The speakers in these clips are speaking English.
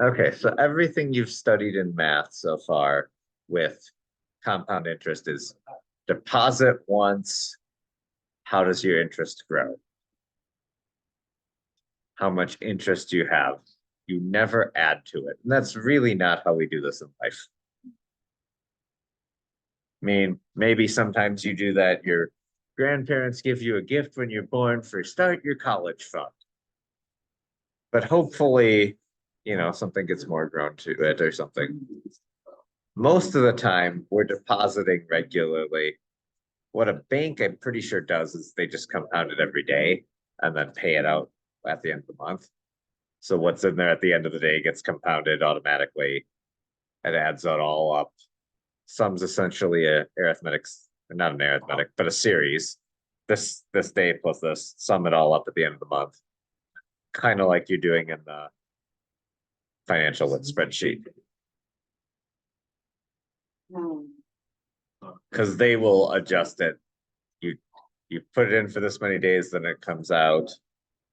Okay, so everything you've studied in math so far with compound interest is deposit once, how does your interest grow? How much interest do you have? You never add to it. And that's really not how we do this in life. I mean, maybe sometimes you do that. Your grandparents give you a gift when you're born for start your college fund. But hopefully, something gets more grown to it or something. Most of the time, we're depositing regularly. What a bank, I'm pretty sure, does is they just compound it every day and then pay it out at the end of the month. So what's in there at the end of the day gets compounded automatically. It adds it all up. Sum's essentially a arithmetic, not an arithmetic, but a series. This day plus this, sum it all up at the end of the month. Kind of like you're doing in the financial spreadsheet. Because they will adjust it. You put it in for this many days, then it comes out.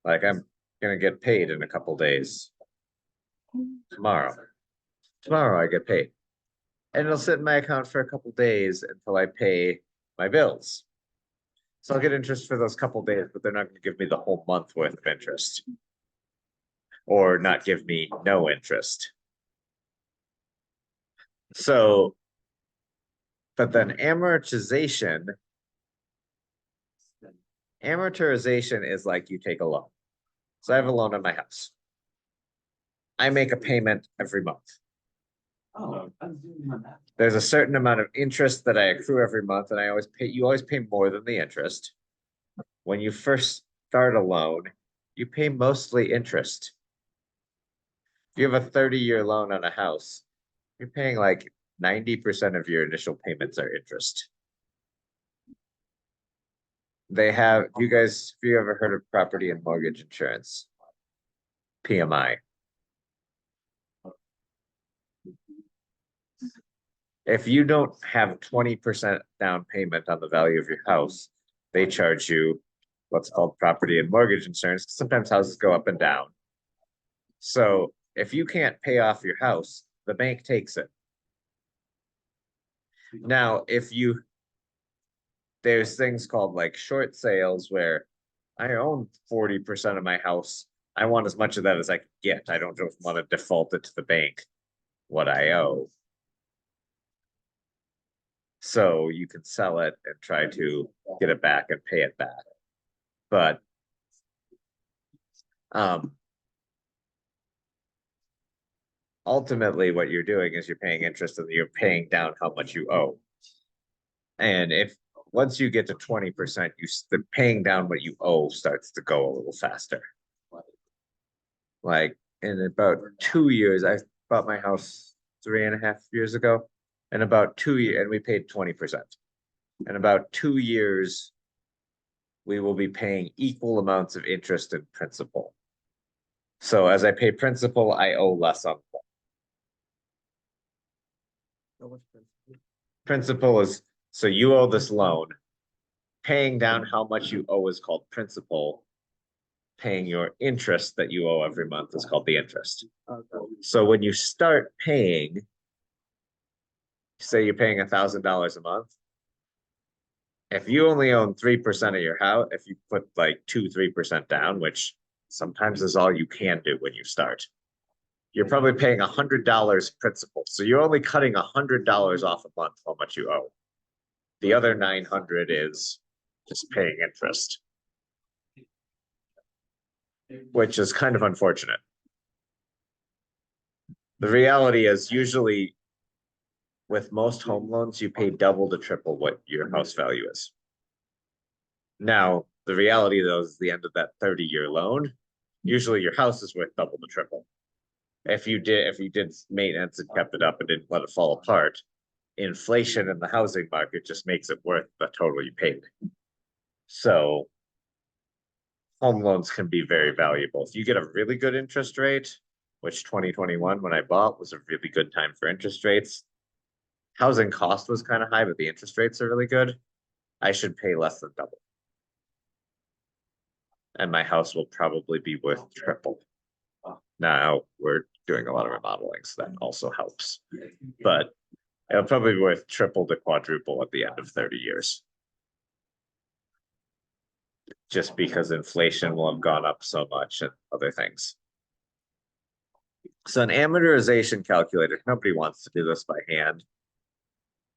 Like I'm gonna get paid in a couple days. Tomorrow. Tomorrow I get paid. And it'll sit in my account for a couple days until I pay my bills. So I'll get interest for those couple days, but they're not going to give me the whole month worth of interest. Or not give me no interest. So, but then amortization is like you take a loan. So I have a loan on my house. I make a payment every month. Oh, There's a certain amount of interest that I accrue every month, and you always pay more than the interest. When you first start a loan, you pay mostly interest. If you have a 30-year loan on a house, you're paying like 90% of your initial payments are interest. Have you ever heard of property and mortgage insurance? PMI. If you don't have 20% down payment on the value of your house, they charge you what's called property and mortgage insurance. Sometimes houses go up and down. So if you can't pay off your house, the bank takes it. Now, there's things called like short sales where I own 40% of my house. I want as much of that as I can get. I don't just want to default it to the bank what I owe. So you can sell it and try to get it back and pay it back. But ultimately what you're doing is you're paying interest and you're paying down how much you owe. And if once you get to 20%, the paying down what you owe starts to go a little faster. Like in about 2 years, I bought my house 3.5 years ago. In about 2 years, and we paid 20%. In about 2 years, we will be paying equal amounts of interest and principal. So as I pay principal, I owe less on principal is so you owe this loan. Paying down how much you owe is called principal. Paying your interest that you owe every month is called the interest. So when you start paying, say you're paying $1,000 a month, if you only own 3% of your house, if you put like 2-3% down, which sometimes is all you can do when you start, you're probably paying $100 principal. So you're only cutting $100 off a month how much you owe. The other 900 is just paying interest, which is kind of unfortunate. The reality is usually with most home loans, you pay double to triple what your house value is. Now, the reality though is the end of that 30-year loan, usually your house is worth double to triple. If you did maintenance and kept it up and didn't let it fall apart, inflation in the housing market just makes it worth the total you paid. So home loans can be very valuable. If you get a really good interest rate, which 2021 when I bought was a really good time for interest rates. Housing cost was kind of high, but the interest rates are really good. I should pay less than double. And my house will probably be worth triple. Now we're doing a lot of remodeling, so that also helps. But it'll probably be worth triple to quadruple at the end of 30 years. Just because inflation will have gone up so much and other things. So an amortization calculator, nobody wants to do this by hand.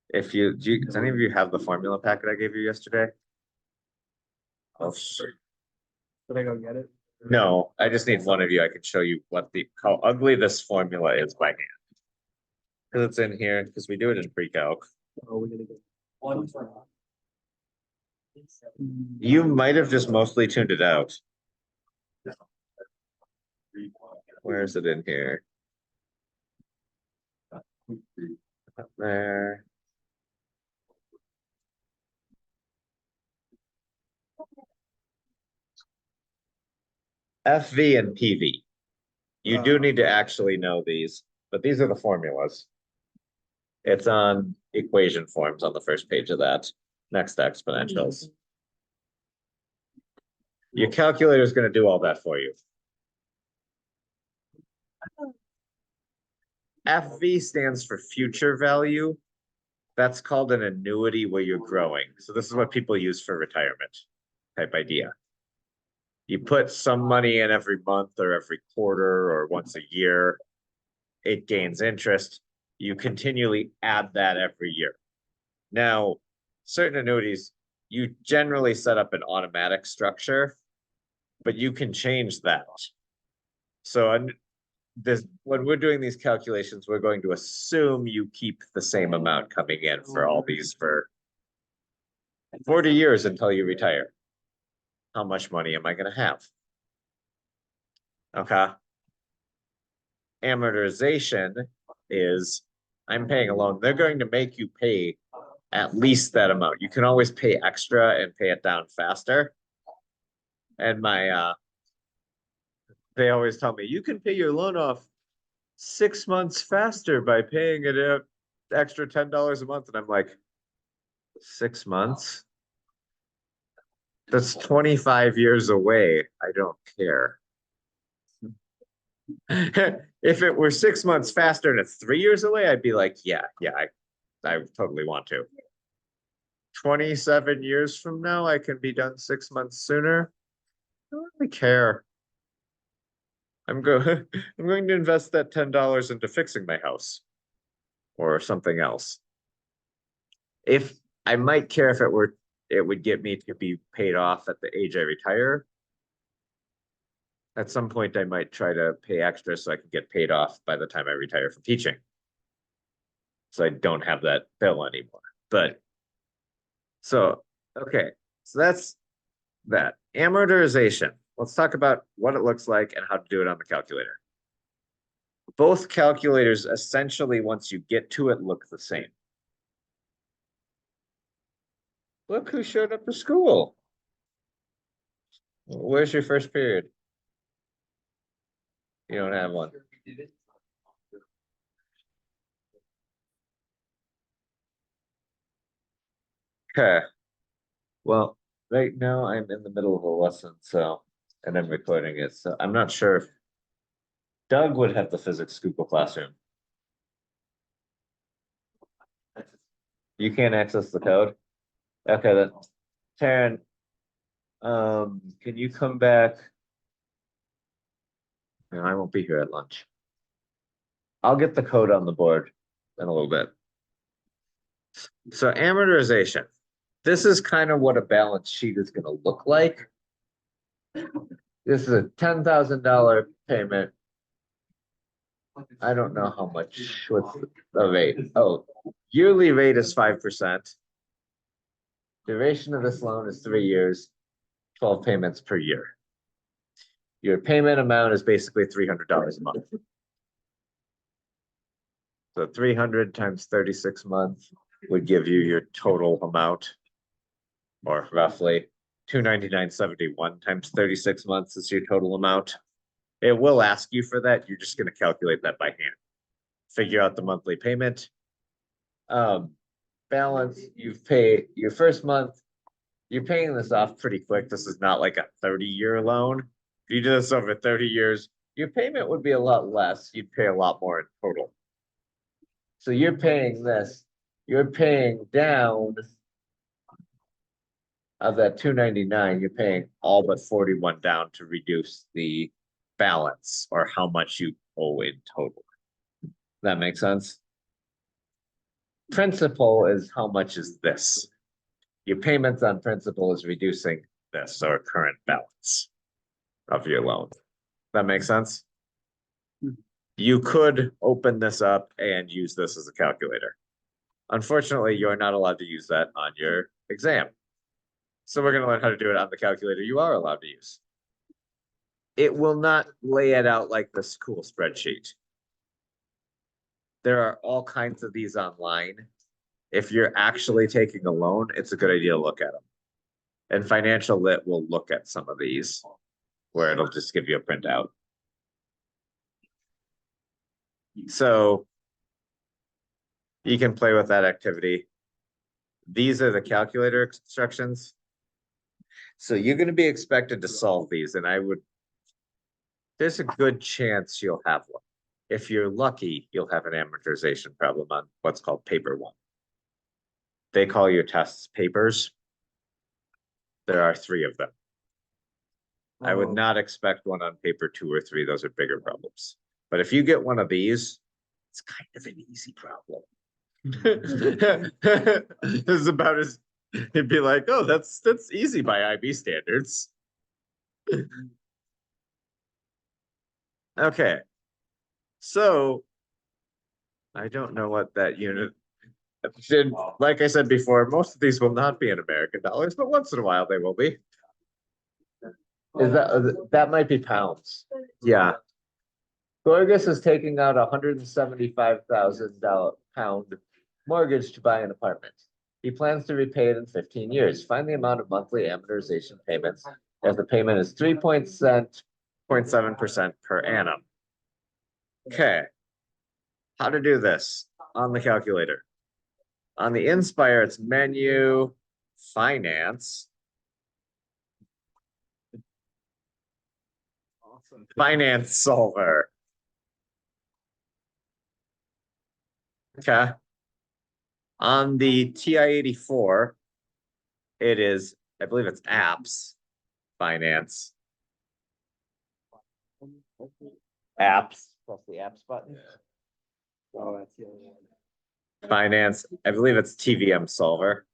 If you, does any of you have the formula packet I gave you yesterday? Oh, sure. Did I go get it? No, I just need one of you. I can show you how ugly this formula is by hand. Because it's in here, because we do it in pre-calc. Oh, we're gonna get one. You might have just mostly tuned it out. Where is it in here? Up there. FV and PV. You do need to actually know these, but these are the formulas. It's on equation forms on the first page of that. Next to exponentials. Your calculator is going to do all that for you. FV stands for future value. That's called an annuity where you're growing. So this is what people use for retirement type idea. You put some money in every month or every quarter or once a year. It gains interest. You continually add that every year. Now, certain annuities, you generally set up an automatic structure, but you can change that. So when we're doing these calculations, we're going to assume you keep the same amount coming in for all these for 40 years until you retire. How much money am I going to have? Okay. Amortization is I'm paying a loan. They're going to make you pay at least that amount. You can always pay extra and pay it down faster. And they always tell me you can pay your loan off 6 months faster by paying it an extra $10 a month. And I'm like, 6 months? That's 25 years away. I don't care. If it were 6 months faster and it's 3 years away, I'd be like, yeah, I totally want to. 27 years from now, I can be done 6 months sooner. I don't really care. I'm going to invest that $10 into fixing my house or something else. If I might care if it would get me to be paid off at the age I retire. At some point, I might try to pay extra so I can get paid off by the time I retire from teaching. So I don't have that bill anymore. But so, okay, so that's that. Amortization. Let's talk about what it looks like and how to do it on the calculator. Both calculators essentially, once you get to it, look the same. Look who showed up to school. Where's your first period? You don't have one. Okay. Well, right now I'm in the middle of a lesson, and I'm recording it, so I'm not sure if Doug would have the physics Google Classroom. You can't access the code? Okay, then. Taryn, can you come back? No, I won't be here at lunch. I'll get the code on the board in a little bit. So amortization. This is kind of what a balance sheet is going to look like. This is a $10,000 payment. I don't know how much, what's the rate? Oh, yearly rate is 5%. Duration of this loan is 3 years, 12 payments per year. Your payment amount is basically $300 a month. So 300 times 36 months would give you your total amount, or roughly 299.71 times 36 months is your total amount. It will ask you for that. You're just going to calculate that by hand. Figure out the monthly payment. Balance, you've paid your first month. You're paying this off pretty quick. This is not like a 30-year loan. If you do this over 30 years, your payment would be a lot less. You'd pay a lot more in total. So you're paying this, you're paying down of that 299, you're paying all but 41 down to reduce the balance or how much you owe in total. That makes sense? Principal is how much is this? Your payments on principal is reducing this or current balance of your loan. That makes sense? You could open this up and use this as a calculator. Unfortunately, you're not allowed to use that on your exam. So we're going to learn how to do it on the calculator you are allowed to use. It will not lay it out like this cool spreadsheet. There are all kinds of these online. If you're actually taking a loan, it's a good idea to look at them. And Financial Lit will look at some of these where it'll just give you a printout. So you can play with that activity. These are the calculator instructions. So you're going to be expected to solve these, and there's a good chance you'll have one. If you're lucky, you'll have an amortization problem on what's called paper 1. They call your tests papers. There are 3 of them. I would not expect one on paper 2 or 3. Those are bigger problems. But if you get one of these, it's kind of an easy problem. This is about as it'd be like, oh, that's easy by IB standards. Okay. So I don't know what that unit did. Like I said before, most of these will not be in American dollars, but once in a while they will be. Is that might be pounds? Yeah. Gorgas is taking out £175,000 mortgage to buy an apartment. He plans to repay it in 15 years. Find the amount of monthly amortization payments if the payment is 3.7% per annum. Okay. How to do this on the calculator. On the Inspire, it's menu, finance. Awesome. Finance solver. Okay. On the TI-84, it is, I believe it's apps, finance. Apps, press the apps button. Oh, that's the other one. Finance, I believe it's TVM solver.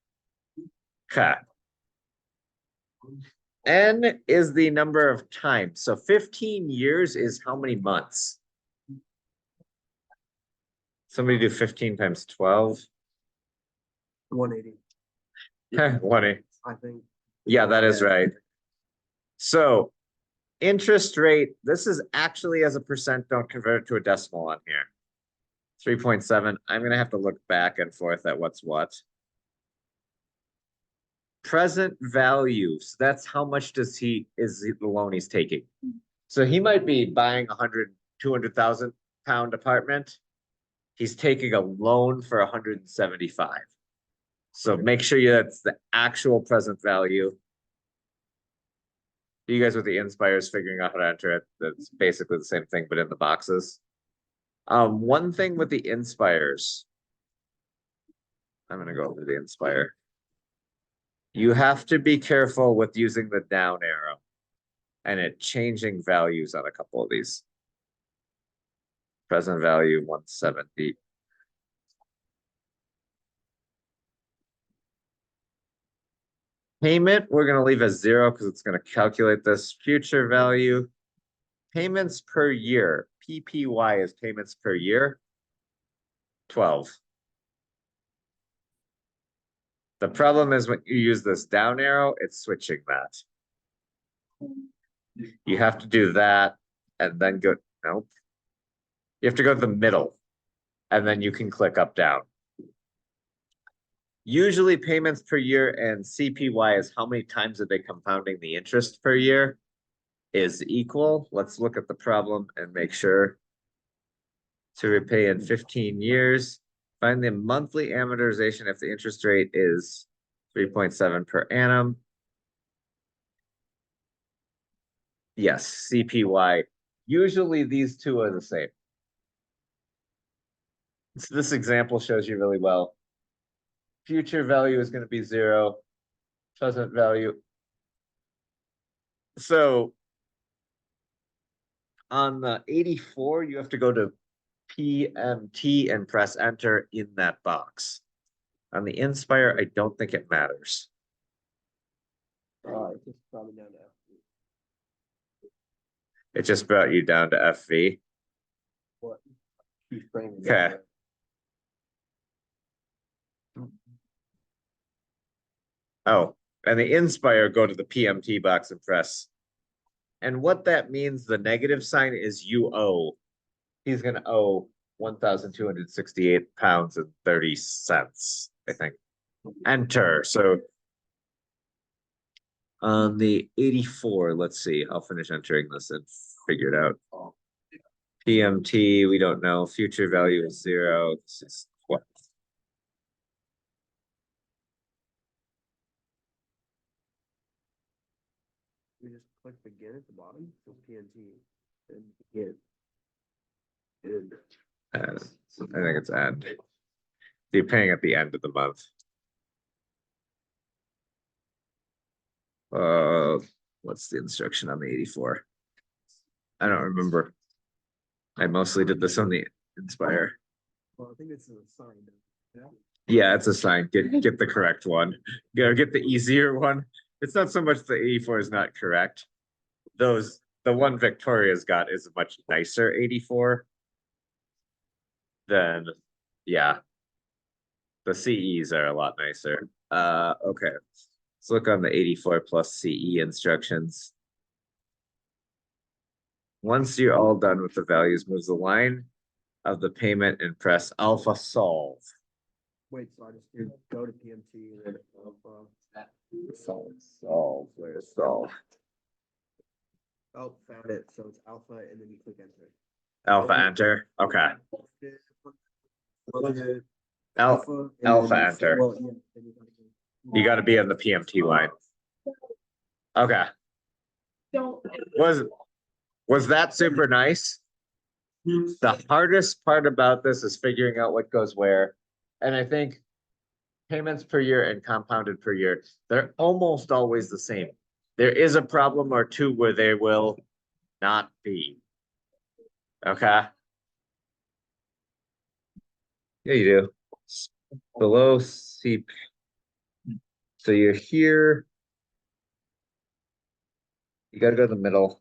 Okay. N is the number of times. So 15 years is how many months? Somebody do 15 times 12. 180, 180. I think. Yeah, that is right. So interest rate, this is actually as a percent, don't convert it to a decimal on here. 3.7. I'm going to have to look back and forth at what's what. Present value. So that's how much is the loan he's taking. So he might be buying 200,000 pound apartment. He's taking a loan for 175. So make sure that's the actual present value. You guys with the Inspires figuring out how to enter it, that's basically the same thing, but in the boxes. One thing with the Inspires, I'm going to go over the Inspire. You have to be careful with using the down arrow and it changing values on a couple of these. Present value 170. Payment, we're going to leave as 0 because it's going to calculate this. Future value, payments per year. PPY is payments per year. 12. The problem is when you use this down arrow, it's switching that. You have to do that and then go, nope. You have to go to the middle and then you can click up, down. Usually payments per year and CPY is how many times are they compounding the interest per year is equal. Let's look at the problem and make sure. To repay in 15 years. Find the monthly amortization if the interest rate is 3.7 per annum. Yes, CPY. Usually these two are the same. So this example shows you really well. Future value is going to be 0, present value. So on the 84, you have to go to PMT and press enter in that box. On the Inspire, I don't think it matters. It's just probably down to F. It just brought you down to FV. What? Keep framing it. Okay. Oh, and the Inspire, go to the PMT box and press. And what that means, the negative sign is you owe. He's going to owe 1,268 pounds and 30 cents, I think. Enter. So on the 84, let's see. I'll finish entering this and figure it out. PMT, we don't know. Future value is 0. This is what? We just click begin at the bottom, so PNT, and begin. And I think it's end. You're paying at the end of the month. What's the instruction on the 84? I don't remember. I mostly did this on the Inspire. well, I think it's a sign. Yeah. Yeah, it's a sign. Get the correct one. Get the easier one. It's not so much the 84 is not correct. The one Victoria's got is a much nicer 84 than, yeah. The CEs are a lot nicer. Okay. Let's look on the 84 plus CE instructions. Once you're all done with the values, move the line of the payment and press alpha solve. Wait, so I just do go to PMT and then Solve. Where's solve? oh, found it. So it's alpha and then you click enter. Alpha enter. Okay. Alpha alpha enter. Well, yeah, then you gotta go. You got to be on the PMT line. Okay. Was that super nice? The hardest part about this is figuring out what goes where. And I think payments per year and compounded per year, they're almost always the same. There is a problem or two where they will not be. Okay. Yeah, you do. Below CP. So you're here. You gotta go to the middle.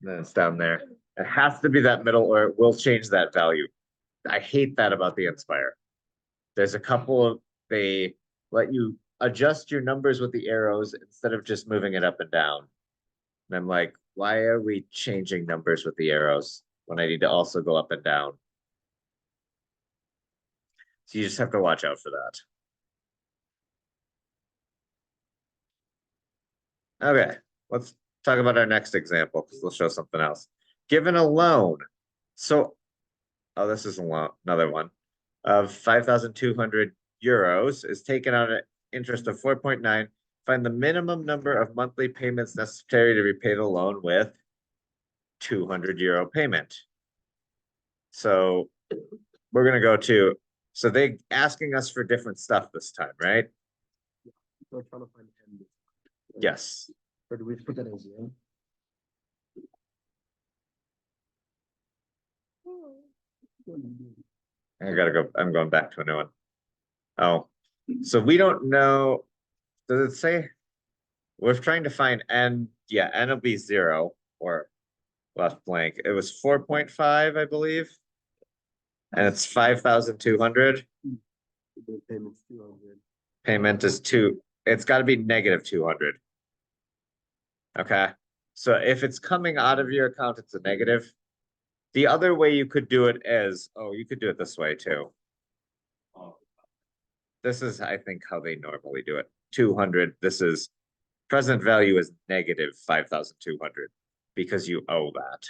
And then it's down there. It has to be that middle or it will change that value. I hate that about the Inspire. There's a couple of, they let you adjust your numbers with the arrows instead of just moving it up and down. And I'm like, why are we changing numbers with the arrows when I need to also go up and down? So you just have to watch out for that. Okay, let's talk about our next example because we'll show something else. Given a loan. So, oh, this is a loan, another one of 5,200 euros is taken out at interest of 4.9. Find the minimum number of monthly payments necessary to repay the loan with 200 euro payment. So we're going to go to, so they asking us for different stuff this time, right? We're trying to find end. Yes. Or do we put that as zero? I gotta go, I'm going back to a new one. Oh, so we don't know, does it say? We're trying to find n, yeah, n will be 0 or left blank. It was 4.5, I believe. And it's 5,200. The payment's 200. Payment is 2, it's gotta be negative 200. Okay, so if it's coming out of your account, it's a negative. The other way you could do it is, oh, you could do it this way too. This is, I think, how they normally do it. 200, this is, present value is negative 5,200 because you owe that.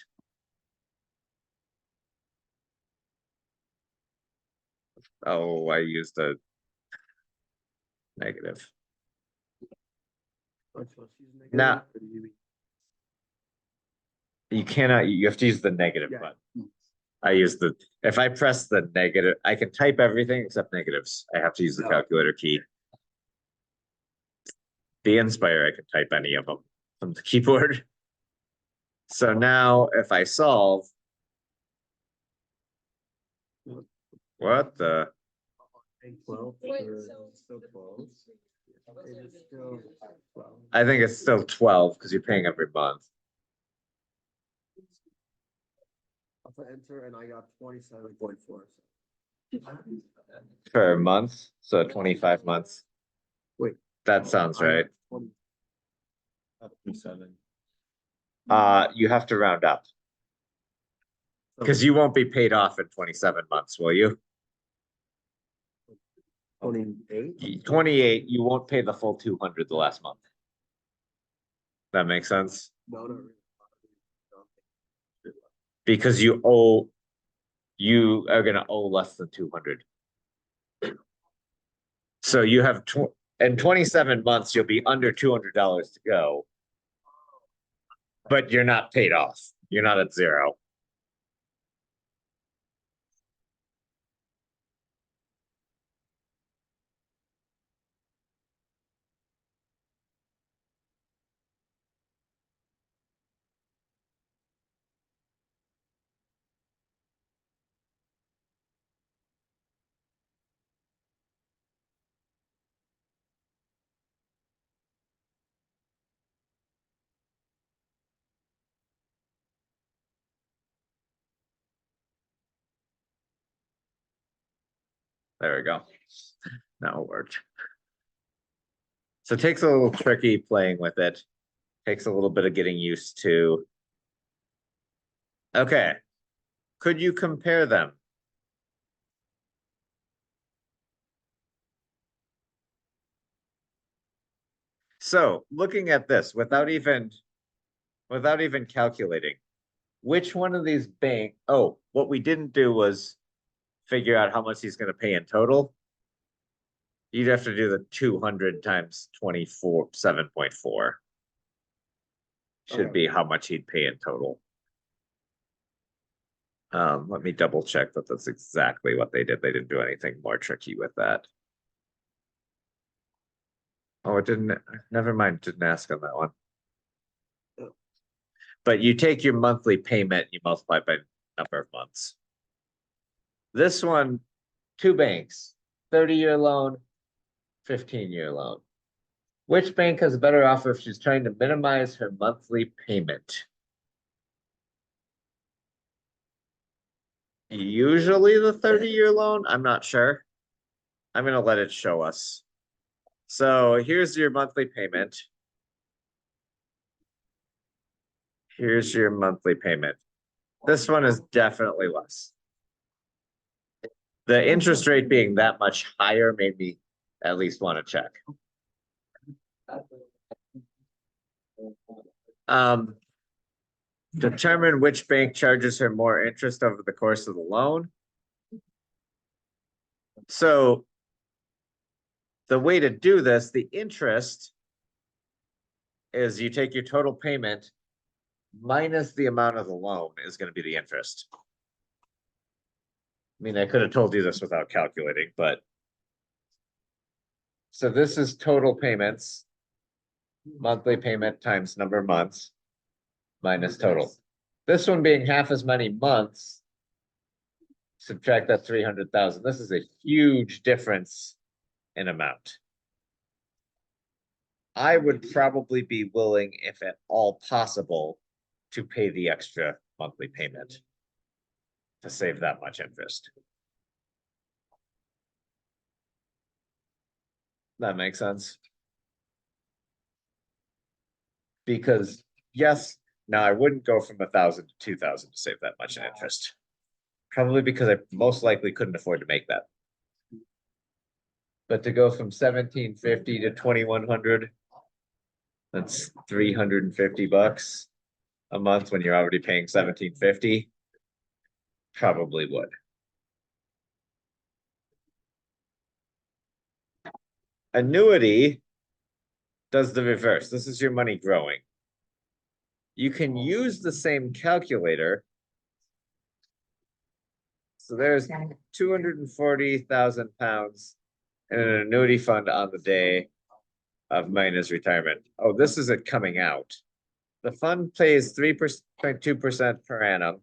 Oh, I used a negative. Aren't you supposed to use negative, Nah. or do you mean- You cannot, you have to use the negative Yeah. button. I use if I press the negative, I can type everything except negatives. I have to use the calculator key. The Inspire, I can type any of them from the keyboard. So now if I solve, what the? And 12 or still 12. It is still 12. I think it's still 12 because you're paying every month. I'll put enter and I got 27.4. Per month, so 25 months. Wait. That sounds right. 27. You have to round up because you won't be paid off in 27 months, will you? 28. 28, you won't pay the full 200 the last month. That makes sense? No, no. Because you are gonna owe less than 200. So you have in 27 months, you'll be under $200 to go. But you're not paid off. You're not at zero. There we go. Now it worked. So it takes a little tricky playing with it. Takes a little bit of getting used to. Okay. Could you compare them? So looking at this without even calculating, which one of these what we didn't do was figure out how much he's going to pay in total. You'd have to do the 200 times 7.4. Should be how much he'd pay in total. Let me double check that that's exactly what they did. They didn't do anything more tricky with that. Oh, it didn't. Never mind. Didn't ask on that one. But you take your monthly payment, you multiply by number of months. This one, two banks, 30-year loan, 15-year loan. Which bank has a better offer if she's trying to minimize her monthly payment? Usually the 30-year loan, I'm not sure. I'm going to let it show us. So here's your monthly payment. Here's your monthly payment. This one is definitely less. The interest rate being that much higher made me at least want to check. Determine which bank charges her more interest over the course of the loan. So the way to do this, the interest is you take your total payment minus the amount of the loan is going to be the interest. I mean, I could have told you this without calculating, but so this is total payments, monthly payment times number of months minus total. This one being half as many months, subtract that 300,000. This is a huge difference in amount. I would probably be willing, if at all possible, to pay the extra monthly payment to save that much interest. That makes sense. Because yes, now I wouldn't go from 1,000 to 2,000 to save that much in interest. Probably because I most likely couldn't afford to make that. But to go from 1,750 to 2,100, that's $350 a month when you're already paying 1,750. Probably would. Annuity does the reverse. This is your money growing. you can use the same calculator. So there's 240,000 pounds in an annuity fund on the day of Mina's retirement. Oh, this is it coming out. The fund pays 3.2% per annum.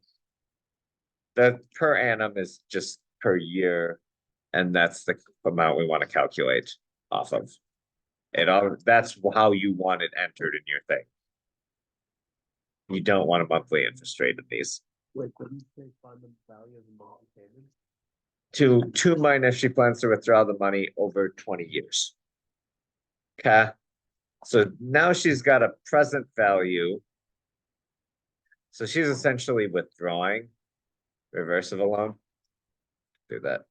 The per annum is just per year, and that's the amount we want to calculate off of. That's how you want it entered in your thing. You don't want a monthly interest rate in these. Wait, couldn't they find the value of the monthly payment? To mine if she plans to withdraw the money over 20 years. Okay. So now she's got a present value. So she's essentially withdrawing reverse of a loan. Do that.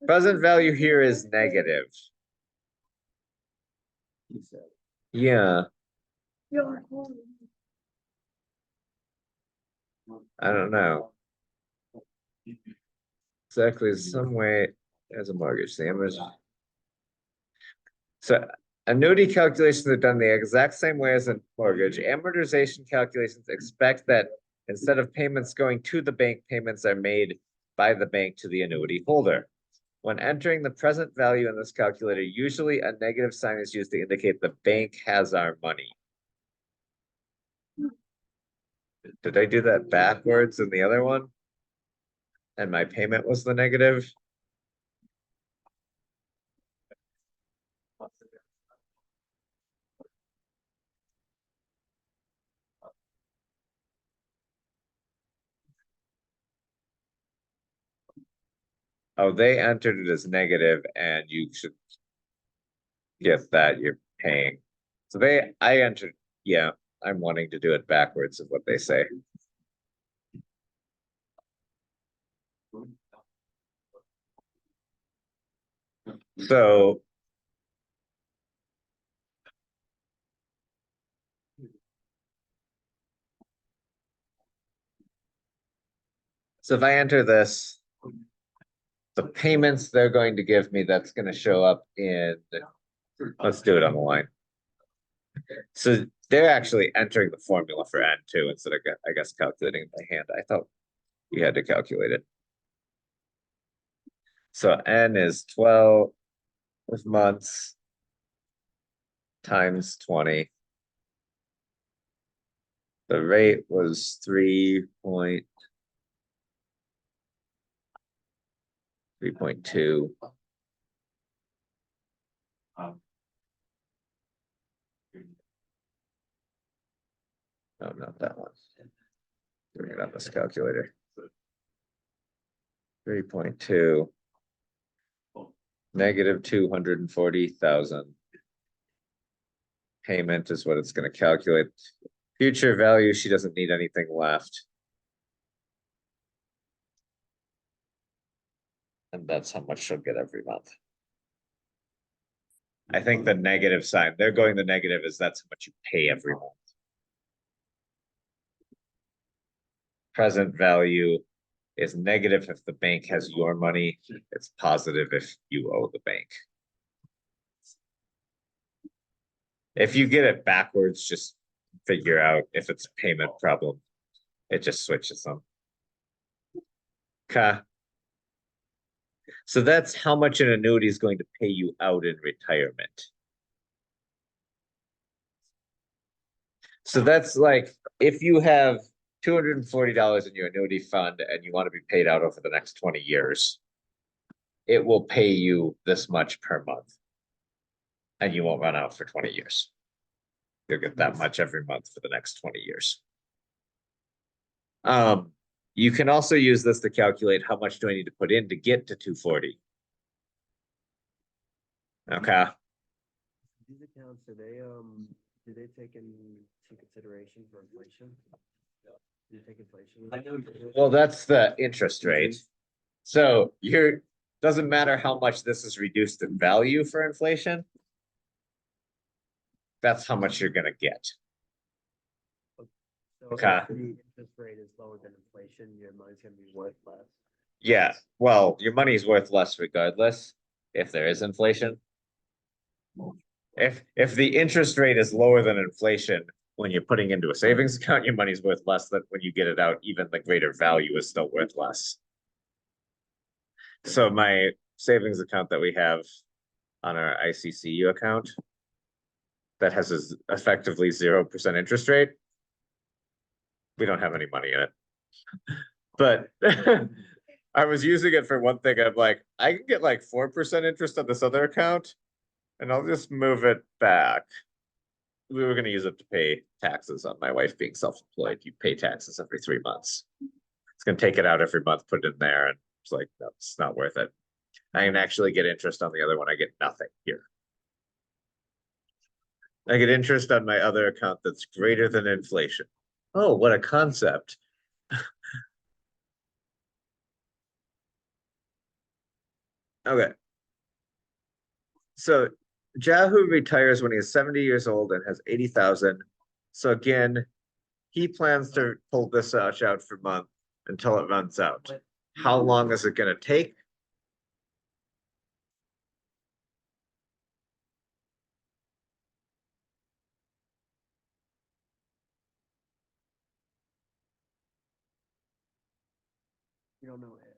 Present value here is negative. Yeah. I don't know. Exactly, some way as a mortgage. So annuity calculations are done the exact same way as a mortgage. Amortization calculations expect that instead of payments going to the bank, payments are made by the bank to the annuity holder. When entering the present value in this calculator, usually a negative sign is used to indicate the bank has our money. Did I do that backwards in the other one? And my payment was the negative? Oh, they entered it as negative, and you should get that you're paying. So I entered, yeah, I'm wanting to do it backwards of what they say. So if I enter this, the payments they're going to give me, that's going to show up in, let's do it on the line. So they're actually entering the formula for N too, instead of, I guess, calculating it by hand. I thought you had to calculate it. So N is 12 months times 20. The rate was 3.2. No, not that one. Doing it on this calculator. 3.2. Negative 240,000. Payment is what it's going to calculate. Future value, she doesn't need anything left. And that's how much she'll get every month. I think the negative sign, they're going the negative is that's how much you pay every month. Present value is negative if the bank has your money. It's positive if you owe the bank. If you get it backwards, just figure out if it's a payment problem. It just switches them. Okay. So that's how much an annuity is going to pay you out in retirement. So that's like, if you have $240 in your annuity fund and you want to be paid out over the next 20 years, it will pay you this much per month. And you won't run out for 20 years. You'll get that much every month for the next 20 years. You can also use this to calculate how much do I need to put in to get to 240. Okay. These accounts, do they take into consideration for inflation? Do you take inflation? Well, that's the interest rate. So doesn't matter how much this is reduced in value for inflation. That's how much you're gonna get. So Okay. if the interest rate is lower than inflation, your money's gonna be worth less. Yeah, well, your money's worth less regardless if there is inflation. If the interest rate is lower than inflation, when you're putting into a savings account, your money's worth less than when you get it out, even the greater value is still worth less. So my savings account that we have on our ICCU account that has effectively 0% interest rate, we don't have any money in it. But I was using it for one thing. I'm like, I can get like 4% interest on this other account, and I'll just move it back. We were going to use it to pay taxes on my wife being self-employed. You pay taxes every 3 months. It's going to take it out every month, put it in there, and it's like, no, it's not worth it. I can actually get interest on the other one. I get nothing here. I get interest on my other account that's greater than inflation. Oh, what a concept. Okay. So Jahu retires when he is 70 years old and has 80,000. So again, he plans to pull this out for a month until it runs out. How long is it going to take? You don't know, Ed.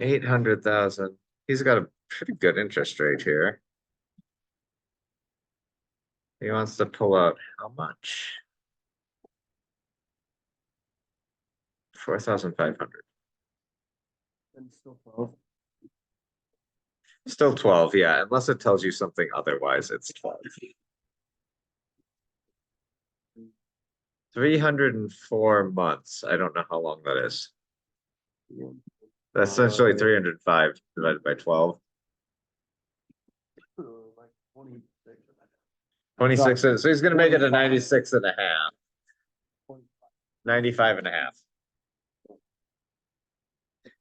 800,000. He's got a pretty good interest rate here. He wants to pull out how much? 4,500. And still 12. Still 12, yeah, unless it tells you something otherwise, it's 12. 304 months. I don't know how long that is. That's essentially 305 divided by 12. Like 26. 26, so he's gonna make it a 96 and a half. 95 and a half.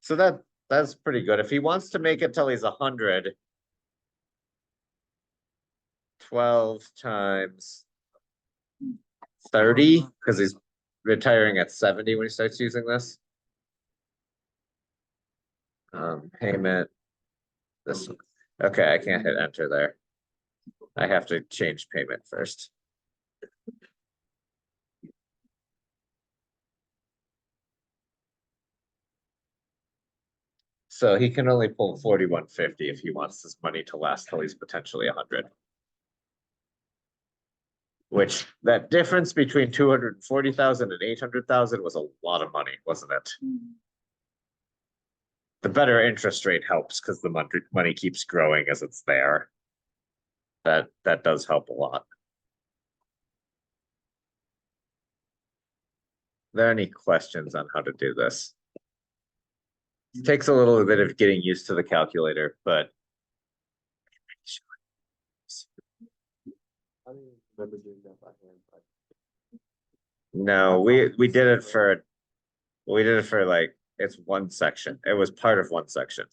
So that's pretty good. If he wants to make it till he's 100, 12 times 30, because he's retiring at 70 when he starts using this. Payment. This one. Okay, I can't hit enter there. I have to change payment first. So he can only pull 4150 if he wants this money to last till he's potentially 100. Which that difference between 240,000 and 800,000 was a lot of money, wasn't it? The better interest rate helps because the money keeps growing as it's there. That does help a lot. Are there any questions on how to do this? It takes a little bit of getting used to the calculator, but I don't even remember doing that by hand. no, we did it for like it's one section. It was part of one section.